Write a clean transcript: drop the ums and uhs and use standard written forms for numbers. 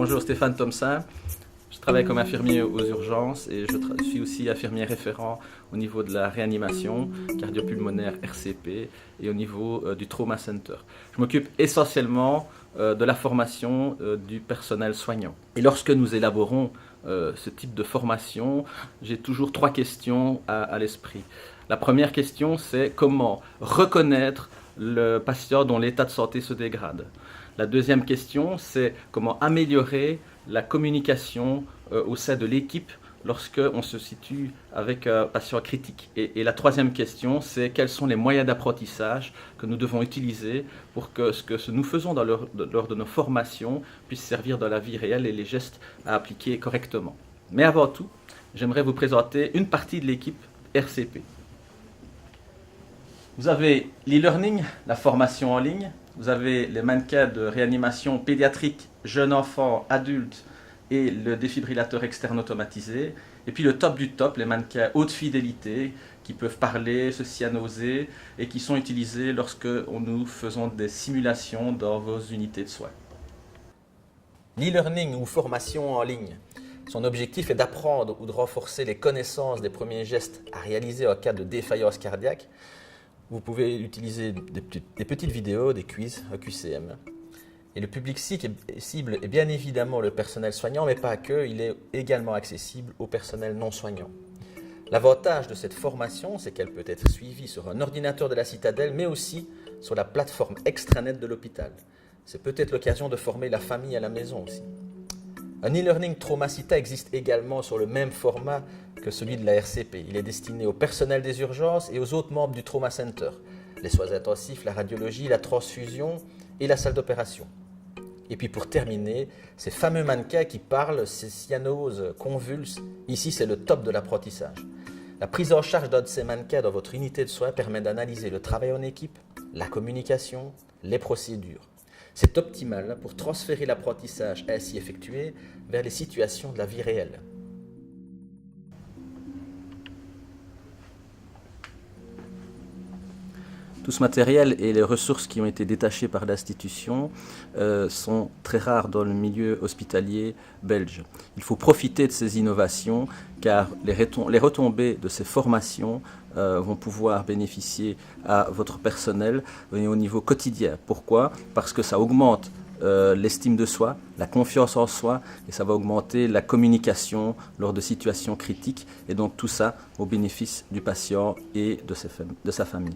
Bonjour, Stéphane Thomsin. Je travaille comme infirmier aux urgences et je suis aussi infirmier référent au niveau de la réanimation cardiopulmonaire RCP et au niveau du Trauma Center. Je m'occupe essentiellement de la formation du personnel soignant. Et lorsque nous élaborons ce type de formation, j'ai toujours trois questions à l'esprit. La première question, c'est comment reconnaître le patient dont l'état de santé se dégrade. La deuxième question, c'est comment améliorer la communication au sein de l'équipe lorsqu'on se situe avec un patient critique. Et la troisième question, c'est quels sont les moyens d'apprentissage que nous devons utiliser pour que ce que nous faisons lors de nos formations puisse servir dans la vie réelle et les gestes à appliquer correctement. Mais avant tout, j'aimerais vous présenter une partie de l'équipe RCP. Vous avez l'e-learning, la formation en ligne. Vous avez les mannequins de réanimation pédiatrique, jeunes enfants, adultes et le défibrillateur externe automatisé. Et puis le top du top, les mannequins haute fidélité qui peuvent parler, se cyanoser et qui sont utilisés lorsque nous faisons des simulations dans vos unités de soins. L'e-learning ou formation en ligne, son objectif est d'apprendre ou de renforcer les connaissances des premiers gestes à réaliser en cas de défaillance cardiaque. Vous pouvez utiliser des petites vidéos, des quiz, un QCM. Et le public cible est bien évidemment le personnel soignant, mais pas que, il est également accessible au personnel non soignant. L'avantage de cette formation, c'est qu'elle peut être suivie sur un ordinateur de la Citadelle, mais aussi sur la plateforme extranet de l'hôpital. C'est peut-être l'occasion de former la famille à la maison aussi. Un e-learning Traumacita existe également sur le même format que celui de la RCP. Il est destiné au personnel des urgences et aux autres membres du Trauma Center, les soins intensifs, la radiologie, la transfusion et la salle d'opération. Et puis pour terminer, ces fameux mannequins qui parlent, ces cyanosent, convulsent, ici c'est le top de l'apprentissage. La prise en charge d'un de ces mannequins dans votre unité de soins permet d'analyser le travail en équipe, la communication, les procédures. C'est optimal pour transférer l'apprentissage ainsi effectué vers les situations de la vie réelle. Tout ce matériel et les ressources qui ont été détachées par l'institution sont très rares dans le milieu hospitalier belge. Il faut profiter de ces innovations car les retombées de ces formations vont pouvoir bénéficier à votre personnel au niveau quotidien. Pourquoi? Parce que ça augmente l'estime de soi, la confiance en soi et ça va augmenter la communication lors de situations critiques et donc tout ça au bénéfice du patient et de sa famille.